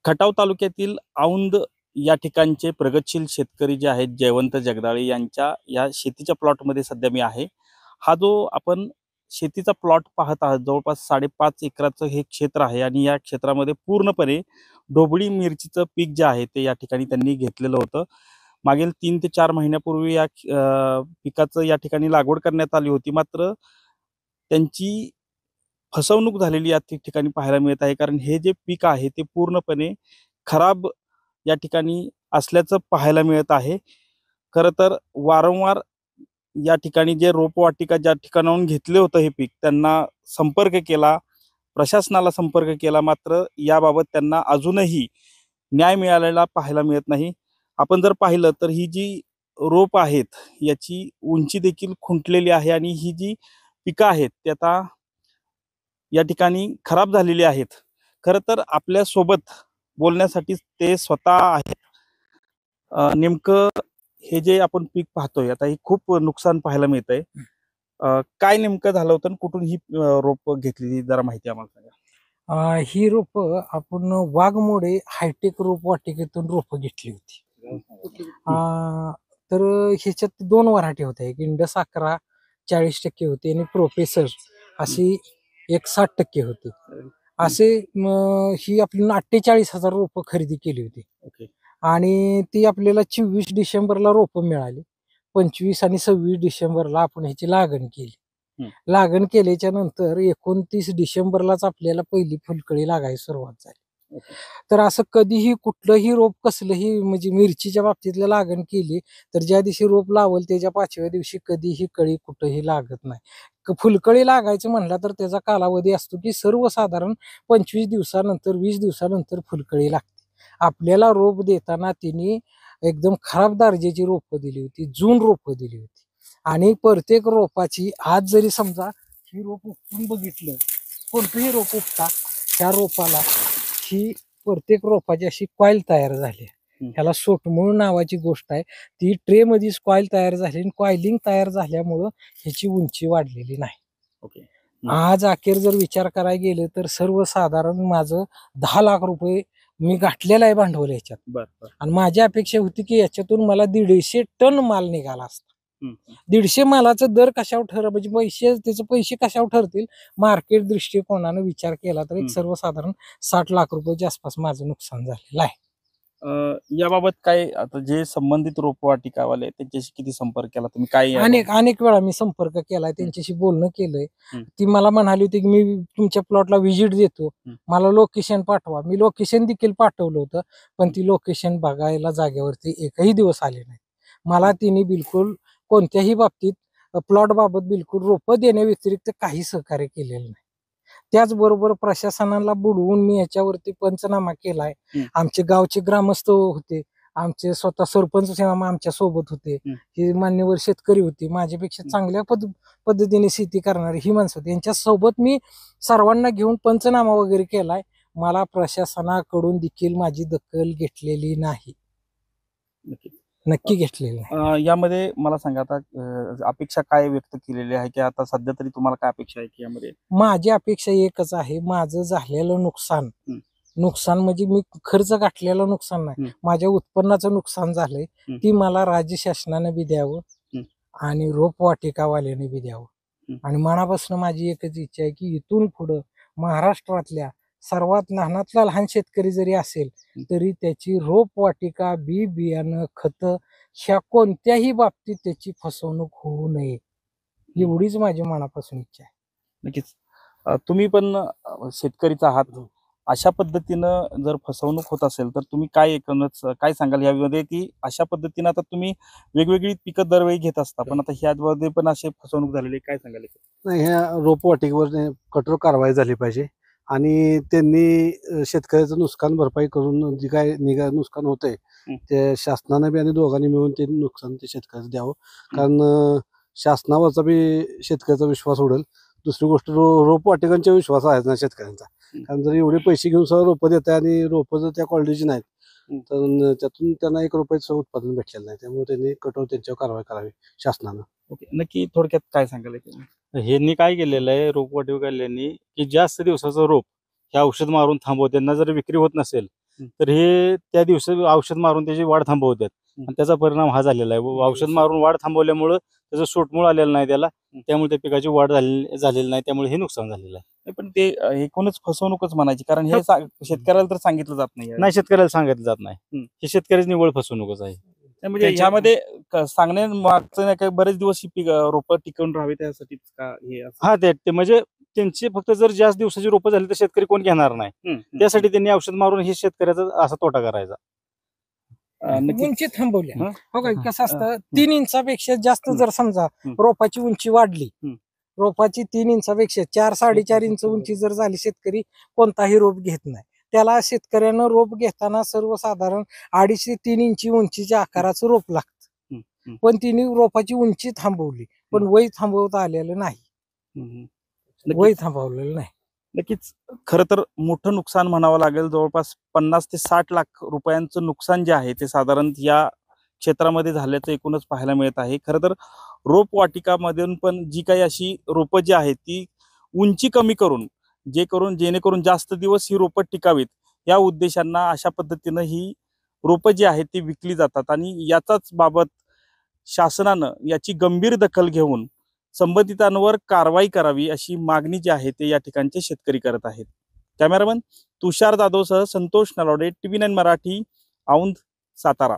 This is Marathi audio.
खटाव तालुक्यातील औंध या ठिकाणचे प्रगतशील शेतकरी जे आहेत जयवंत जगदाळे यांच्या या शेतीच्या प्लॉटमध्ये सध्या मी आहे. हा जो आपण शेतीचा प्लॉट पाहत आहात जवळपास 5.5 एकराचं हे क्षेत्र आहे आणि या क्षेत्रामध्ये पूर्णपणे ढोबळी मिरचीचं पीक जे आहे ते या ठिकाणी त्यांनी घेतलेलं होतं. मागील 3 ते 4 महिन्यापूर्वी या पिकाचं या ठिकाणी लागवड करण्यात आली होती. मात्र त्यांची फसवणूक झालेली या ठिकाणी पाहायला मिळत आहे. कारण हे जे पीक आहे ते पूर्णपणे खराब या ठिकाणी असल्याचं पाहायला मिळत आहे. खरं तर वारंवार या ठिकाणी जे रोपवाटिका ज्या ठिकाणाहून घेतले होतं हे पीक त्यांना संपर्क केला, प्रशासनाला संपर्क केला, मात्र याबाबत त्यांना अजूनही न्याय मिळालेला पाहायला मिळत नाही. आपण जर पाहिलं तर ही जी रोप आहेत याची उंची देखील खुंटलेली आहे आणि ही जी पिकं आहेत ते आता या ठिकाणी खराब झालेली आहेत. खरं तर आपल्यासोबत बोलण्यासाठी ते स्वतः आहेत. नेमकं हे जे आपण पीक पाहतोय आता हे खूप नुकसान पाहायला मिळतंय. काय नेमकं झालं होतं आणि कुठून ही रोप घेतली जरा माहिती आम्हाला सांगा. ही रोप आपण वाघमोडे हायटेक रोपवाटिकेतून रोप घेतली होती. तर ह्याच्यात 2 व्हरायटी होत्या. एक इंडस 11 40% होती आणि प्रोफेसर अशी एक 60% होती. असे ही आपली 48,000 रोपं खरेदी केली होती. ओके. आणि ती आपल्याला 24 डिसेंबरला रोपं मिळाली. 25 आणि 26 डिसेंबरला आपण ह्याची लागण केली. लागण केल्याच्या नंतर 29 डिसेंबरलाच आपल्याला पहिली फुलकळी लागायला सुरुवात झाली. तर असं कधीही कुठलंही रोप कसलंही म्हणजे मिरचीच्या बाबतीतलं लागण केली तर ज्या दिवशी रोप लावल त्याच्या 5व्या दिवशी कधीही कळी कुठंही लागत नाही. फुलकळी लागायचं म्हणला तर त्याचा कालावधी असतो की सर्वसाधारण 25 दिवसानंतर 20 दिवसानंतर फुलकळी लागते. आपल्याला रोप देताना तिने एकदम खराब दर्जाची रोपं दिली होती, जून रोपं दिली होती. आणि प्रत्येक रोपाची आज जरी समजा ही रोप उपटून बघितलं, कोणतंही रोप उपटा त्या रोपाला ही प्रत्येक रोपाची अशी कॉईल तयार झाली. ह्याला सोटमूळ नावाची गोष्ट आहे. ती ट्रे मध्ये कॉईल तयार झाली आणि कॉइलिंग तयार झाल्यामुळं ह्याची उंची वाढलेली नाही. ओके. आज अखेर जर विचार करायला गेलं तर सर्वसाधारण माझं 10 लाख रुपये मी गाठलेला आहे भांडवल ह्याच्यात. आणि माझी अपेक्षा होती की याच्यातून मला 150 टन माल निघाला असता. 150 मालाचा दर कशावर ठर म्हणजे त्याचे पैसे कशावर ठरतील मार्केट दृष्टिकोनानं विचार केला तर एक सर्वसाधारण 60 लाख रुपयाच्या आसपास माझं नुकसान झालेलं आहे. याबाबत काय आता जे संबंधित रोपवाटिकावाले त्यांच्याशी किती संपर्क केला तुम्ही? काय अनेक वेळा मी संपर्क केलाय, त्यांच्याशी बोलणं केलंय. ती मला म्हणाली होती की मी तुमच्या प्लॉटला व्हिजिट देतो, मला लोकेशन पाठवा. मी लोकेशन देखील पाठवलं होतं, पण ती लोकेशन बघायला जागेवरती एकही दिवस आले नाही. मला तिने बिलकुल कोणत्याही बाबतीत प्लॉट बाबत बिलकुल रोपं देण्या व्यतिरिक्त काही सहकार्य केलेलं नाही. त्याचबरोबर प्रशासनाला बुडवून मी याच्यावरती पंचनामा केलाय. आमचे गावचे ग्रामस्थ होते, आमचे स्वतः सरपंच आमच्या सोबत होते, हे मान्यवर शेतकरी होते, माझ्यापेक्षा चांगल्या पद्धतीने शेती करणारी ही माणसं होती. यांच्या सोबत मी सर्वांना घेऊन पंचनामा वगैरे केलाय. मला प्रशासनाकडून देखील माझी दखल घेतलेली नाही. नक्की घेतलेली नाही. यामध्ये मला सांगा आता अपेक्षा काय व्यक्त केलेली आहे की आता सध्या तरी तुम्हाला काय अपेक्षा आहे की यामध्ये? माझी अपेक्षा एकच आहे, माझं झालेलं नुकसान म्हणजे मी खर्च गाठलेलं नुकसान नाही, माझ्या उत्पन्नाचं नुकसान झालंय. ती मला राज्य शासनाने बी द्यावं आणि रोपवाटिकावाल्याने बी द्यावं. आणि मनापासून माझी एकच इच्छा आहे की इथून पुढं महाराष्ट्रातल्या सर्वात लहानातला लहान शेतकरी जरी असेल तरी त्याची रोपवाटिका बी बियाणं खत ह्या कोणत्याही बाबतीत त्याची फसवणूक होऊ नये एवढीच माझी मनापासून इच्छा आहे. नक्कीच. तुम्ही पण शेतकरीच आहात. अशा पद्धतीनं जर फसवणूक होत असेल तर तुम्ही काय सांगाल यामध्ये की अशा पद्धतीनं आता तुम्ही वेगवेगळी पिकं दरवेळी घेत असता पण आता ह्यामध्ये पण असे फसवणूक झालेली काय सांगाल? नाही, ह्या रोपवाटिकेवर कठोर कारवाई झाली पाहिजे आणि त्यांनी शेतकऱ्याचं नुकसान भरपाई करून जे काय नुकसान होतंय ते शासनानं बी आणि दोघांनी मिळून ते नुकसान ते शेतकऱ्याचं द्यावं. कारण शासनावरचा बी शेतकऱ्याचा विश्वास उडेल. दुसरी गोष्ट रोपवाटिकांच्या विश्वास आहे ना शेतकऱ्यांचा. कारण जर एवढे पैसे घेऊन सगळं रोपं देत आहे आणि रोपं जर त्या क्वालिटीची नाहीत तर त्यातून त्यांना 1 रुपयाचं उत्पादन भेटलेलं नाही. त्यामुळे त्यांनी कठोर त्यांच्यावर कारवाई करावी शासनानं. ओके. नक्की थोडक्यात काय सांगाल? ह्यांनी काय केलेलं आहे रोपवाटिकावाल्यांनी की जास्त दिवसाचं रोप हे औषध मारून थांबव, त्यांना जर विक्री होत नसेल तर हे त्या दिवशी औषध मारून त्याची वाढ थांबवतात आणि त्याचा परिणाम हा झालेला आहे. औषध मारून वाढ थांबवल्यामुळं त्याचं सोटमूळ आलेलं नाही त्याला, त्यामुळे त्या पिकाची वाढ झालेली नाही, त्यामुळे हे नुकसान झालेलं आहे. नाही, पण ते एकूणच फसवणूकच म्हणायची, कारण हे शेतकऱ्याला तर सांगितलं जात नाही. नाही, शेतकऱ्याला सांगितलं जात नाही. हे शेतकऱ्याची निव्वळ फसवणूकच आहे. म्हणजे ह्यामध्ये सांगण्यामागचं नाही काही बरेच दिवस ही रोपं टिकवून राहावी त्यासाठी का हे असं? हा, ते म्हणजे त्यांची फक्त जर जास्त दिवसाची रोपं झाली तर शेतकरी कोण घेणार नाही. त्यासाठी त्यांनी औषध मारून हे शेतकऱ्याचा असा तोटा करायचा. नक्कीच. उंची थांबवल्या. हं? हो का, कसं असतं 3 इंचापेक्षा जास्त जर समजा रोपाची उंची वाढली, रोपाची 3 इंचापेक्षा 4-4.5 इंच उंची जर झाली, शेतकरी कोणताही रोप घेत नाही. त्याला शेतकऱ्यानं रोप घेताना सर्वसाधारण 2.5 ते 3 इंची उंचीच्या आकाराचं रोप लागतं. पण तिने रोपाची उंची थांबवली, पण वय थांबवता आलेलं नाही. वय थांबवलेलं नाही. नक्कीच. खरं तर मोठं नुकसान म्हणावं लागेल. जवळपास 50 ते 60 लाख रुपयांचं नुकसान जे आहे ते साधारण या क्षेत्रामध्ये झाल्याचं एकूणच पाहायला मिळत आहे. खरं तर रोपवाटिकामधून पण जी काही अशी रोपं जी आहेत ती उंची कमी करून जेणेकरून जास्त दिवस ही रोपं टिकावीत या उद्देशांना अशा पद्धतीनं ही रोपं जी आहेत ती विकली जातात आणि याचाच बाबत शासनानं याची गंभीर दखल घेऊन संबंधितांवर कारवाई करावी अशी मागणी जी आहे ते या ठिकाणचे शेतकरी करत आहेत. कॅमेरामन तुषार जाधवसह संतोष नलावडे, TV9 मराठी, औंध, सातारा.